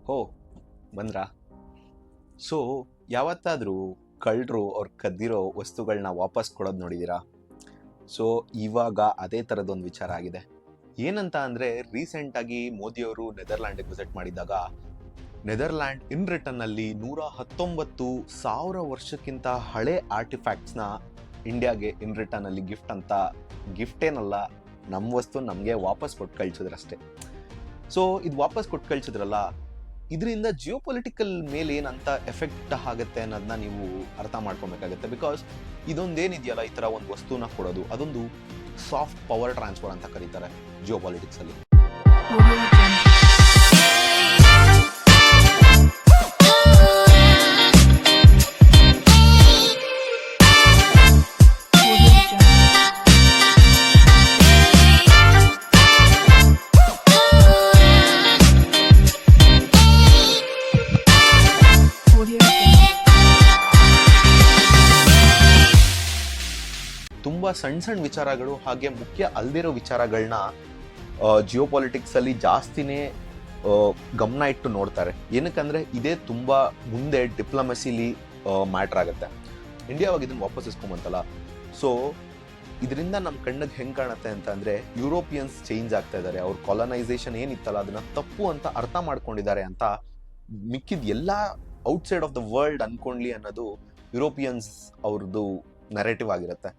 ಹೋ ಬಂದ್ರಾ? ಸೊ ಯಾವತ್ತಾದರೂ ಕಳ್ಳರು ಅವ್ರು ಕದ್ದಿರೋ ವಸ್ತುಗಳನ್ನ ವಾಪಸ್ ಕೊಡೋದು ನೋಡಿದ್ದೀರಾ? ಸೊ ಇವಾಗ ಅದೇ ಥರದೊಂದು ವಿಚಾರ ಆಗಿದೆ. ಏನಂತ ಅಂದರೆ, ರೀಸೆಂಟಾಗಿ ಮೋದಿಯವರು ನೆದರ್ಲ್ಯಾಂಡಿಗೆ ವಿಸಿಟ್ ಮಾಡಿದಾಗ ನೆದರ್ಲ್ಯಾಂಡ್ ಇನ್ ರಿಟರ್ನಲ್ಲಿ 119,000 ವರ್ಷಕ್ಕಿಂತ ಹಳೆ ಆರ್ಟಿಫ್ಯಾಕ್ಟ್ಸ್ನ ಇಂಡಿಯಾಗೆ ಇನ್ ರಿಟರ್ನಲ್ಲಿ ಗಿಫ್ಟ್ ಅಂತ, ಗಿಫ್ಟ್ ಏನಲ್ಲ, ನಮ್ಮ ವಸ್ತು ನಮಗೆ ವಾಪಸ್ ಕೊಟ್ಟು ಕಳಿಸಿದ್ರಷ್ಟೇ. ಸೊ ಇದು ವಾಪಸ್ ಕೊಟ್ಟು ಕಳಿಸಿದ್ರಲ್ಲ, ಇದರಿಂದ ಜಿಯೋ ಪೊಲಿಟಿಕಲ್ ಮೇಲೆ ಏನಂತ ಎಫೆಕ್ಟ್ ಆಗುತ್ತೆ ಅನ್ನೋದನ್ನ ನೀವು ಅರ್ಥ ಮಾಡ್ಕೊಬೇಕಾಗುತ್ತೆ. ಬಿಕಾಸ್ ಇದೊಂದೇನಿದೆಯಲ್ಲ, ಈ ಥರ ಒಂದು ವಸ್ತುನ ಕೊಡೋದು, ಅದೊಂದು ಸಾಫ್ಟ್ ಪವರ್ ಟ್ರಾನ್ಸ್ಫರ್ ಅಂತ ಕರೀತಾರೆ ಜಿಯೋ ಪಾಲಿಟಿಕ್ಸಲ್ಲಿ. ತುಂಬ ಸಣ್ಣ ವಿಚಾರಗಳು, ಹಾಗೆ ಮುಖ್ಯ ಅಲ್ದಿರೋ ವಿಚಾರಗಳನ್ನ ಜಿಯೋ ಪಾಲಿಟಿಕ್ಸಲ್ಲಿ ಜಾಸ್ತಿನೇ ಗಮನ ಇಟ್ಟು ನೋಡ್ತಾರೆ. ಏನಕ್ಕಂದರೆ ಇದೇ ತುಂಬ ಮುಂದೆ ಡಿಪ್ಲೊಮೆಸಿಲಿ ಮ್ಯಾಟ್ರ್ ಆಗುತ್ತೆ. ಇಂಡಿಯಾವಾಗ ಇದನ್ನು ವಾಪಸ್ ಇಸ್ಕೊಂಬಂತಲ್ಲ, ಸೊ ಇದರಿಂದ ನಮ್ಮ ಕಣ್ಣಿಗೆ ಹೆಂಗೆ ಕಾಣುತ್ತೆ ಅಂತ ಅಂದರೆ, ಯುರೋಪಿಯನ್ಸ್ ಚೇಂಜ್ ಆಗ್ತಾ ಇದ್ದಾರೆ. ಅವ್ರ ಕಾಲನೈಸೇಷನ್ ಏನಿತ್ತಲ್ಲ ಅದನ್ನು ತಪ್ಪು ಅಂತ ಅರ್ಥ ಮಾಡ್ಕೊಂಡಿದ್ದಾರೆ ಅಂತ ಮಿಕ್ಕಿದ ಎಲ್ಲ ಔಟ್ಸೈಡ್ ಆಫ್ ದ ವರ್ಲ್ಡ್ ಅನ್ಕೊಂಡ್ಲಿ ಅನ್ನೋದು ಯುರೋಪಿಯನ್ಸ್ ಅವ್ರದ್ದು ನರೇಟಿವ್ ಆಗಿರುತ್ತೆ.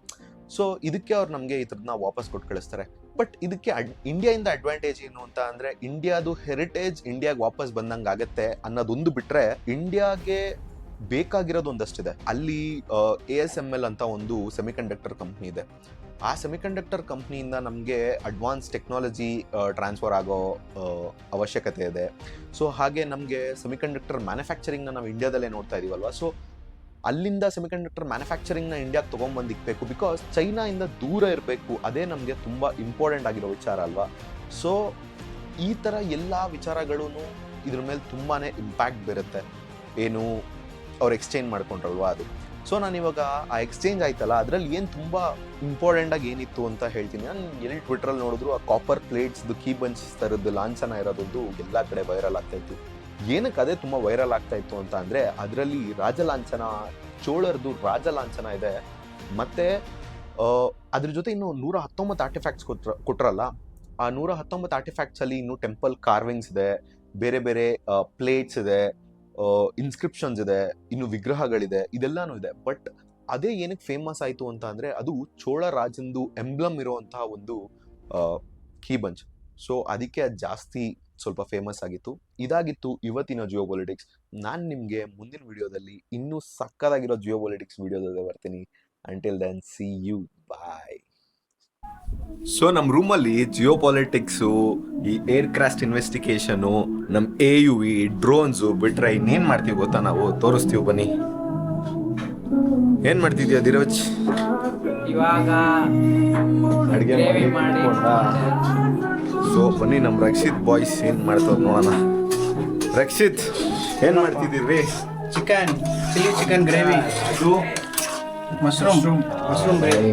ಸೊ ಇದಕ್ಕೆ ಅವ್ರು ನಮಗೆ ಈ ಥರದನ್ನ ವಾಪಸ್ ಕೊಟ್ಟು ಕಳಿಸ್ತಾರೆ. ಬಟ್ ಇದಕ್ಕೆ ಇಂಡಿಯಾಯಿಂದ ಅಡ್ವಾಂಟೇಜ್ ಏನು ಅಂತ ಅಂದರೆ, ಇಂಡಿಯಾದು ಹೆರಿಟೇಜ್ ಇಂಡಿಯಾಗೆ ವಾಪಸ್ ಬಂದಂಗೆ ಆಗುತ್ತೆ ಅನ್ನೋದೊಂದು ಬಿಟ್ಟರೆ, ಇಂಡಿಯಾಗೆ ಬೇಕಾಗಿರೋದು ಒಂದಷ್ಟಿದೆ. ಅಲ್ಲಿ ASML ಅಂತ ಒಂದು ಸೆಮಿಕಂಡಕ್ಟರ್ ಕಂಪ್ನಿ ಇದೆ. ಆ ಸೆಮಿಕಂಡಕ್ಟರ್ ಕಂಪ್ನಿಯಿಂದ ನಮಗೆ ಅಡ್ವಾನ್ಸ್ ಟೆಕ್ನಾಲಜಿ ಟ್ರಾನ್ಸ್ಫರ್ ಆಗೋ ಅವಶ್ಯಕತೆ ಇದೆ. ಸೊ ಹಾಗೆ ನಮಗೆ ಸೆಮಿಕಂಡಕ್ಟರ್ ಮ್ಯಾನುಫ್ಯಾಕ್ಚರಿಂಗ್ನ ನಾವು ಇಂಡಿಯಾದಲ್ಲೇ ನೋಡ್ತಾ ಇದೀವಲ್ವ. ಸೊ ಅಲ್ಲಿಂದ ಸೆಮಿಕಂಡಕ್ಟರ್ ಮ್ಯಾನುಫ್ಯಾಕ್ಚರಿಂಗ್ನ ಇಂಡಿಯಾಗೆ ತೊಗೊಂಬಂದಿಕ್ಬೇಕು. ಬಿಕಾಸ್ ಚೈನಾಯಿಂದ ದೂರ ಇರಬೇಕು, ಅದೇ ನಮಗೆ ತುಂಬ ಇಂಪಾರ್ಟೆಂಟ್ ಆಗಿರೋ ವಿಚಾರ ಅಲ್ವಾ. ಸೊ ಈ ಥರ ಎಲ್ಲ ವಿಚಾರಗಳೂ ಇದ್ರ ಮೇಲೆ ತುಂಬಾ ಇಂಪ್ಯಾಕ್ಟ್ ಬೀರುತ್ತೆ. ಏನು ಅವ್ರು ಎಕ್ಸ್ಚೇಂಜ್ ಮಾಡ್ಕೊಂಡ್ರಲ್ವ ಅದು. ಸೊ ನಾನಿವಾಗ ಆ ಎಕ್ಸ್ಚೇಂಜ್ ಆಯ್ತಲ್ಲ, ಅದರಲ್ಲಿ ಏನು ತುಂಬ ಇಂಪಾರ್ಟೆಂಟಾಗಿ ಏನಿತ್ತು ಅಂತ ಹೇಳ್ತೀನಿ. ನಾನು ಎಲ್ಲಿ ಟ್ವಿಟ್ರಲ್ಲಿ ನೋಡಿದ್ರು ಆ ಕಾಪರ್ ಪ್ಲೇಟ್ಸ್ದು ಕೀ ಬಂಚ್ ಥರದ್ದು ಲಾಂಛನ ಇರೋದೊಂದು ಎಲ್ಲ ಕಡೆ ವೈರಲ್ ಆಗ್ತಾಯಿತ್ತು. ಏನಕ್ಕೆ ಅದೇ ತುಂಬ ವೈರಲ್ ಆಗ್ತಾ ಇತ್ತು ಅಂತ ಅಂದರೆ, ಅದರಲ್ಲಿ ರಾಜಲಾಂಛನ, ಚೋಳರದು ರಾಜಲಾಂಛನ ಇದೆ. ಮತ್ತು ಅದ್ರ ಜೊತೆ ಇನ್ನು 119 ಆರ್ಟಿಫ್ಯಾಕ್ಟ್ಸ್ ಕೊಟ್ರಲ್ಲ, ಆ 119 ಆರ್ಟಿಫ್ಯಾಕ್ಟ್ಸಲ್ಲಿ ಇನ್ನೂ ಟೆಂಪಲ್ ಕಾರ್ವಿಂಗ್ಸ್ ಇದೆ, ಬೇರೆ ಬೇರೆ ಪ್ಲೇಟ್ಸ್ ಇದೆ, ಇನ್ಸ್ಕ್ರಿಪ್ಷನ್ಸ್ ಇದೆ, ಇನ್ನು ವಿಗ್ರಹಗಳಿದೆ, ಇದೆಲ್ಲಾನು ಇದೆ. ಬಟ್ ಅದೇ ಏನಕ್ಕೆ ಫೇಮಸ್ ಆಯಿತು ಅಂತ ಅಂದರೆ, ಅದು ಚೋಳ ರಾಜಂದು ಎಂಬ್ಲಮ್ ಇರುವಂತಹ ಒಂದು ಕೀ ಬಂಚ್. ಸೊ ಅದಕ್ಕೆ ಅದು ಜಾಸ್ತಿ ಸ್ವಲ್ಪ ಫೇಮಸ್ ಆಗಿತ್ತು. ಇದಾಗಿತ್ತು ಇವತ್ತಿನ ಜಿಯೋ ಪಾಲಿಟಿಕ್ಸ್. ನಾನು ನಿಮಗೆ ಮುಂದಿನ ವಿಡಿಯೋದಲ್ಲಿ ಇನ್ನೂ ಸಕ್ಕದಾಗಿರೋ ಜಿಯೋ ಪಾಲಿಟಿಕ್ಸ್ ವಿಡಿಯೋದಲ್ಲಿ ಬರ್ತೀನಿ. Until then, see you, bye. So ನಮ್ಮ ರೂಮಲ್ಲಿ ಜಿಯೋ ಪಾಲಿಟಿಕ್ಸು, ಈ ಏರ್ ಕ್ರಾಫ್ಟ್ ಇನ್ವೆಸ್ಟಿಗೇಷನು, ನಮ್ಮ AUV, ಡ್ರೋನ್ಸು ಬಿಟ್ರೆ ಇನ್ನೇನು ಮಾಡ್ತೀವಿ ಗೊತ್ತಾ? ನಾವು ತೋರಿಸ್ತೀವಿ, ಬನ್ನಿ. ಏನು ಮಾಡ್ತಿದ್ಯಾ ಧೀರಜ್? ಇವಾಗ ಅಡುಗೆ ಮಾಡಿ. ಸೊ ಬನ್ನಿ, ನಮ್ಮ ರಕ್ಷಿತ್ ಬಾಯ್ಸ್ ಏನು ಮಾಡ್ತಾರೆ ನೋಡೋಣ. ರಕ್ಷಿತ್, ಏನು ಮಾಡ್ತಿದ್ದೀರಿ? Chilli chicken gravy, mushroom gravy.